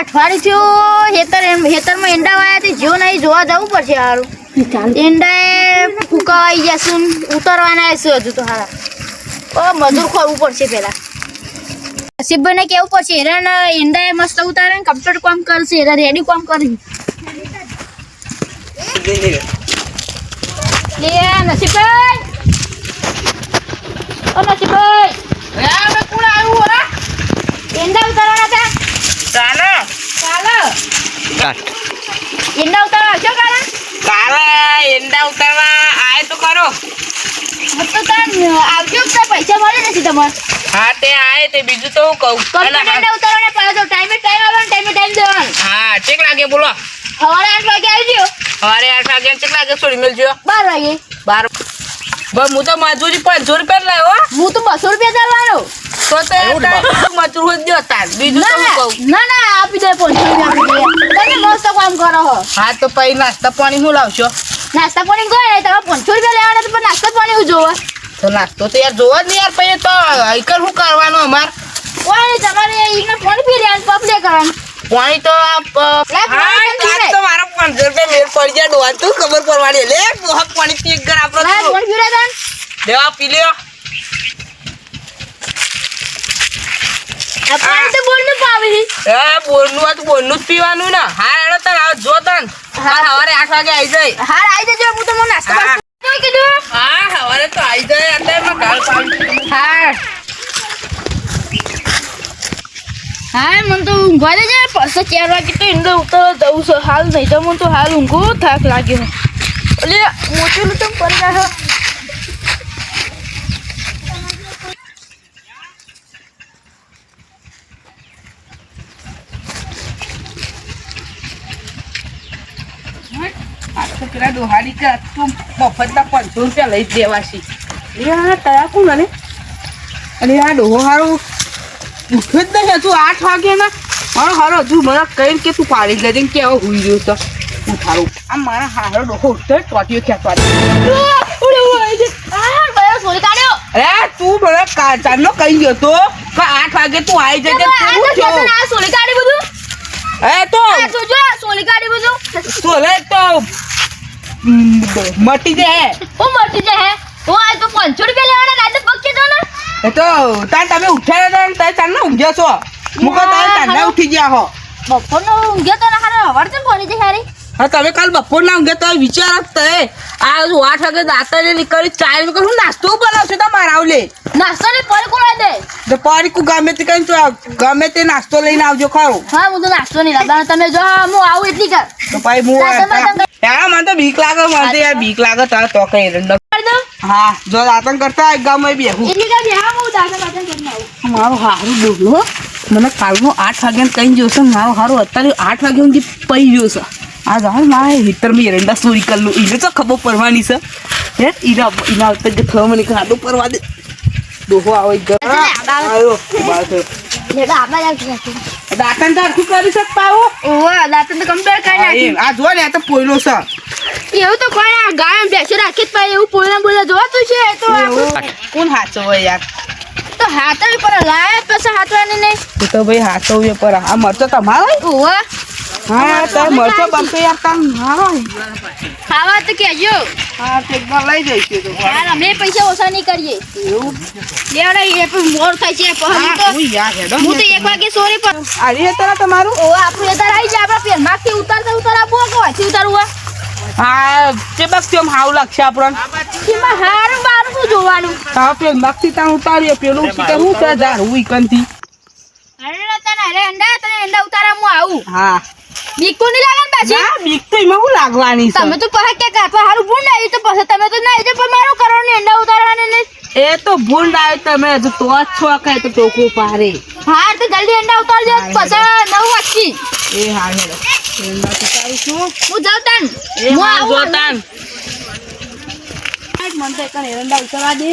અઠવાડિયું હેતરમાં ઈંડા વાયા જેવો નહીં જોવા જવું પડશે સારું ઈંડા ફૂકાવાઈ જશે ઉતરવાના હશે હજુ તો હારા મજૂર ખોરવું પડશે પેલા નસીબભાઈને કેવું પડશે હેરાન ઈંડા મસ્ત ઉતારે ને કમ્પ્લીટ કામ કરશે હેરા રેડી કામ કરી લે નસીબભાઈ ઓ નસીબભાઈ કોણ આવ્યું હો ઈંડા ઉતારવાના હતા ચાલો ઈંડા ઉતારવા આવશો કાલે ઈંડા ઉતારવા આય તો ખરો આવજો તો પૈસા મળે નથી તમારે હા તે આય તે બીજું તો હું કહું ઈંડા ઉતારવાના પાછો તો ટાઈમે ટાઈમ આવવાનો ટાઈમે ટાઈમ દેવાનો હા ઠીક લાગે બોલો સવારે 8 વાગે આવજો સવારે 8 વાગે ઠીક લાગે છોડી મેલજો 12 વાગે 12 બસ હું તો મજૂરી 500 રૂપિયા લાવ્યો હું તો 200 રૂપિયા ચાલવાનો તો મજૂર હોય દો તાર બીજું તો હું કહું ના આપી દે 500 રૂપિયા તમે મસ્ત કામ કરો હો હા તો પછી નાસ્તા પાણી શું લાવશો નાસ્તા પાણી કોઈ નહીં તમે 500 રૂપિયા લેવાના તો પણ નાસ્તા પાણી હું જોવા તો નાસ્તો તો યાર જોવો જ નહીં યાર પછી તો હઈકર શું કરવાનું અમાર કોઈ તમારે ઈને પાણી પી લેવાનું પપ લે કરવાનું પાણી તો તો મારો 500 રૂપિયા મેળ પડી જાય ડોવા તું ખબર પડવાની લે પાણી પી એક ઘર આપણો પાણી પીરા તન દેવા પી લ્યો આ પાણી તો બોલનું પાવી બોરનું આ તો બોરનું જ પીવાનું ને હા એનો તને આવ જો તન હા સવારે 8 વાગે આવી જાય હાર આવી જજો હું તમને નાસ્તો કીધું હા સવારે તો આવી જાય અત્યારે ગાળ પાડી હા મને તો ઊંઘવા દે છે પાછો 4 વાગે તો ઈંડો ઉતરવા જવું છે હાલ નહીં તો મને તો હાલ ઊંઘો થાક લાગ્યો એટલે મોટેલું તો પડી જાય પેલા ડોહાડી કે તું મફતના 500 રૂપિયા લઈ જ દેવાશી તયા કોણ અને આ ડોહો હારું ઉઠ્યો જ નહીં તું 8 વાગે ના મારો હારો હજુ મને કહીને કે તું પાડી લેજે કે હવે હુઈ ગયો તો હું થારું આ મારા હારો ડોહો ઉઠ્યો ટોટીઓ ખેંચવાની અરે તું મને ચાંદનો કહી ગયો તો કે 8 વાગે તું આવી જજે સોલી કાઢી બધું એ તો સોલી કાઢી બધું સોલે તો મટી જાય હું મટી જાય હું આ તો 500 રૂપિયા લેવાના રાતે પગ દો ને એ તો તાર તમે ઉઠ્યા હતા ને તાર ચાંદના ઊંઘ્યા છો મુકો તાર ચાંદના ઉઠી ગયા હો બપોરનો ઊંઘ્યો તો ના હારે હવાર તો પડી જાય હારી હા તમે કાલ બપોરના ઊંઘ્યા તો વિચાર તે આ 8 વાગે દાંતને નીકળી ચાય નું કહું નાસ્તો બનાવશે તમારે આવલે નાસ્તો ને પડી કોલા દે તો પડી કુ ગમે તે કઈ ગમે તે નાસ્તો લઈને આવજો ખાઓ હા હું તો નાસ્તો નહીં લાવવાનો તમે જો હું આવું એટલી કર તો ભાઈ હું યાર મને તો બીક લાગે મને યાર બીક લાગે તાર તો કઈ રંડ હા જો દાતન કરતા એક ગામમાં બેહું એટલી કર બે હા હું દાદા દાદા કરીને આવું મારો હારું ડોગલો મને કાલનો 8 વાગ્યાને કઈ જોશે મારો હારું અત્યારે 8 વાગ્યા સુધી પઈ ગયો છે આ જાણ મારા હિતરમાં એરંડા ચોરી કરલું એને તો ખબર પડવાની છે હે ઈના ઉપર જે થવા મને ખાડો પરવા દે ડોહો આવે આવ્યો બાર થયો લેડા આબા જાવ છે દાતન તાર શું કરી શકતા હો ઓવા દાતન તો કમ્પેર કરી નાખી આ જો ને આ તો પોયલો છે એવું તો કોઈ આ ગાય બેસી રાખી જ પાય એવું પોયલા બોલા જોવાતું છે તો કોણ હાચો હોય યાર તો હાથવી પર લાય પછી હાથવાની નહીં તો ભાઈ હાચવીએ પર આ મરચો તમારો ઓવા હા તાર મરચો બનતો યાર તાર મારો ખાવા તો કેજો હા તે એકવાર લઈ જઈશું તો યાર અમે પૈસા ઓછા નહીં કરીએ એવું લેવડા એ પણ મોર થાય છે પણ હું યાર હેડો હું તો 1 વાગે સોરી પર આરી હતા તમારું ઓ આપણું એદાર આવી જાય આપણા પેર માંથી ઉતારતા ઉતારવો કે વાંચી ઉતારવા હા તે બસ કેમ હાવ લાગશે આપણને એમાં હારું બારું શું જોવાનું તા પેલ માગતી તા ઉતારીએ પેલું સીતા હું તા જા હુઈ કંતી અરે તને અરે અંડા ઉતારા હું આવું હા બીક તો નહીં લાગે ને પાછી ના બીક તો એમાં હું લાગવાની છે તમે તો કહે કે કાપા હારું ભૂંડ આવી તો પછી તમે તો ના એટલે પણ મારું કરવાનું અંડા ઉતારવાને નહીં એ તો ભૂંડ આવે તમે હજુ તો જ છો કઈ તો ટોકો પારે હા તો જલ્દી અંડા ઉતારજો પછી 9 વાગી એ હા હેડો એના તો તારું શું હું જાઉં તાન એ હું હા આવું જોતાન મન તો કને એરંડા ઉતારવા દે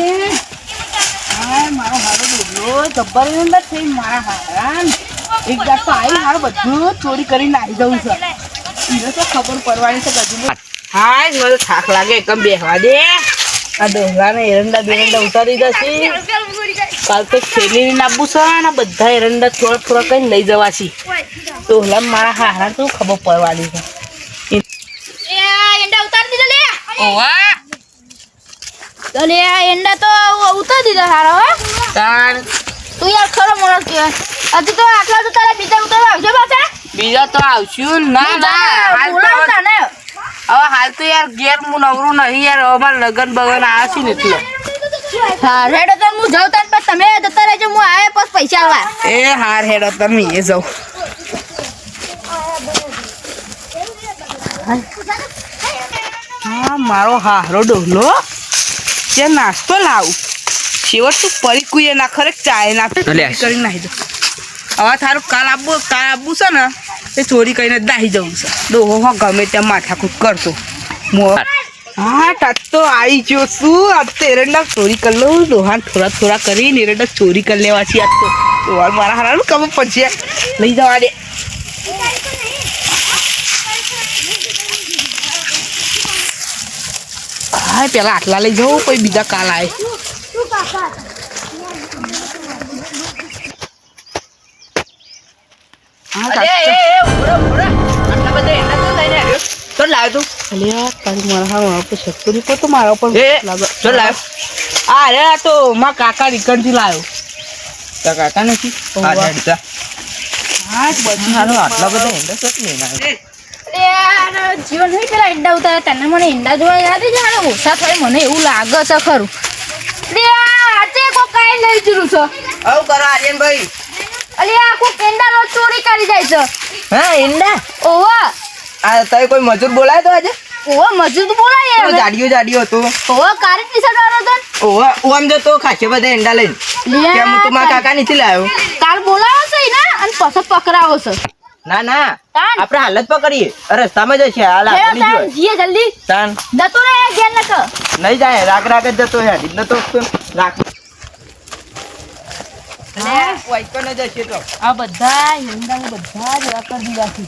હા મારો હારો ડોગલો જબ્બર અંદર થઈ મારા હારાન એક ગાત તો આવી હારો બધું ચોરી કરીને આવી જવું છે એને તો ખબર પડવાની છે બધું હા મને થાક લાગે એકમ બેહવા દે આ ડોગલાને એરંડા બેરંડા ઉતારી જશે કાલ તો ખેલી નાબુ છે ને બધા એરંડા થોડા થોડા કઈ લઈ જવાશી તો હલા મારા હારા તો ખબર પડવાની છે એ એંડા ઉતારી દીધા લે ઓવા તો લે આ એંડા તો ઉતારી દીધા હારા હો તાર તું યાર ખરો મોણસ કહેવાય હજી તો આટલા તો તારા બીજા ઉતારવા આવજો પાછા બીજા તો આવશું ના ના હાલ તો બોલાવતા ને હવે હાલ તો યાર ઘેર હું નવરું નહીં યાર અમાર લગન બગન આવશે ને એટલે હા રેડો તો હું જાઉં તાર પછી તમે જતા રહેજો હું આવે પછી પૈસા આલવા એ હાર હેડો તમે એ જાઉં હા મારો હારો ડોલો જે નાસ્તો લાવું છેવટ તું પરી કુએ ના ખરે ચાય ના કરી નાખી દો હવે થારું કાલ આપવું છે ને એ ચોરી કરીને જ નાહી જવું છે ડોહો હો ગમે ત્યાં માથાકૂટ કરતો હા ટાટ તો આવી ગયો શું આ તો એરંડા ચોરી કરી લઉં ડોહાન થોડા થોડા કરીને એરંડા ચોરી કરી લેવા છે આજ તો ડોહાન મારા હારાનું ખબર પડશે લઈ જવા દે હા પેલા આટલા લઈ જવું પછી બીજા કાલ આવે કાકા રીકન થી લાવ્યો કાકા નથી જીવન નહીં પેલા ઈંડા ઉતારે તને મને ઈંડા જોવા યાદ જ આવે ઓછા થાય મને એવું લાગે છે ખરું આજે કોઈ કાંઈ નહીં જીરું છો આવું કરો આર્યનભાઈ અલી આ કોઈ ઈંડા રોજ ચોરી કરી જાય છે હા ઈંડા ઓવા આ તમે કોઈ મજૂર બોલાય તો આજે ઓવા મજૂર તો બોલાય યાર જાડિયો હતો ઓવા કારી ટી-શર્ટ વાળો તો ઓવા ઓમ જો તો ખાસે બધા ઈંડા લઈને કેમ હું તો મારા કાકા નથી લાવ્યો કાલ બોલાવો છે ને અને પછી પકડાવો છે ના ના તાન આપણે હાલત પકડીએ રસ્તામાં જશે હાલ હેડો તાન જીએ જલ્દી તાન જતો રે ઘેર નક નહીં જાય રાગ રાગ જ જતો હે ન તો રાખ આ બધા હિંદા બધા જ કરી દીધા છે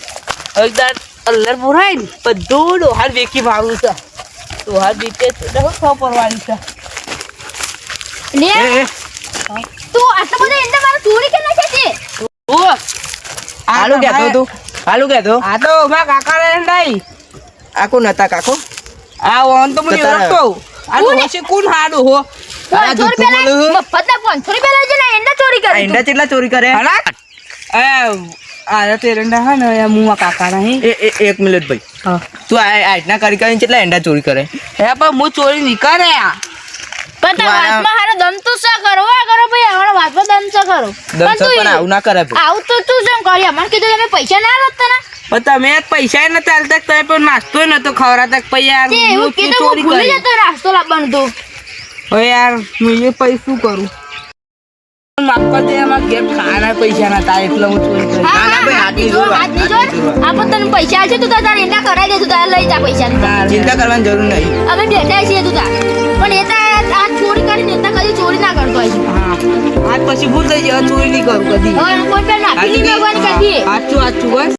અગદાર અલ્લર બોરાય ને બધું ડોહાર વેકી ભાવું છે ડોહાર બેચે તો ખબર પડવાની છે લે તું આટલા બધા ઈંડા મારા ચોરી કે નાખે છે ઓ હાલું કહેતો આ તો મા કાકા ને નહીં આકો નતા કાકો આ ઓન તો મને ઓળખતો આ તો હશે કોણ હાડો હો આ તો મફતના 500 રૂપિયા લેજે ને ઈંડા ચોરી કરે ઈંડા કેટલા ચોરી કરે આ તો એરંડા હે ને મુવા કાકા નહીં એક મિનિટ ભાઈ હા તું આજના કરી કેટલા ઈંડા ચોરી કરે હે પણ હું ચોરી નહીં કરે પણ તા વાતમાં હારો દમ તો સા કરો ભાઈ અમારો વાતમાં દમ સા કરો દમ સા પણ આવું ના કરે આવું તો તું જેમ કરી અમાર કીધું તમે પૈસા ના આલો તને પણ તમે પૈસા ન ચાલતા તમે પણ નાસ્તો નતો ખવરાતા પછી યાર એવું કીધું હું ભૂલી જતો નાસ્તો લાવવાનું તો હવે યાર હું એ પૈસા શું કરું માપા દે અમાર ઘેર ખાના પૈસા ના તા એટલે હું ચોરી કરી ના ના ભાઈ હાથ ની જોર આપો તને પૈસા આલશે તું તારે એના કરાઈ દે તું તારે લઈ જા પૈસા ચિંતા કરવાની જરૂર નહીં અમે બેઠા છીએ તું તાર પણ એ આ ચોરી કરીને એતા કદી ચોરી ના કરતો હોય હા આજ પછી ભૂલ થઈ જાય ચોરી નહીં કરું કદી હવે કોઈ પે નાખી નહીં ભગવાન કદી આચું બસ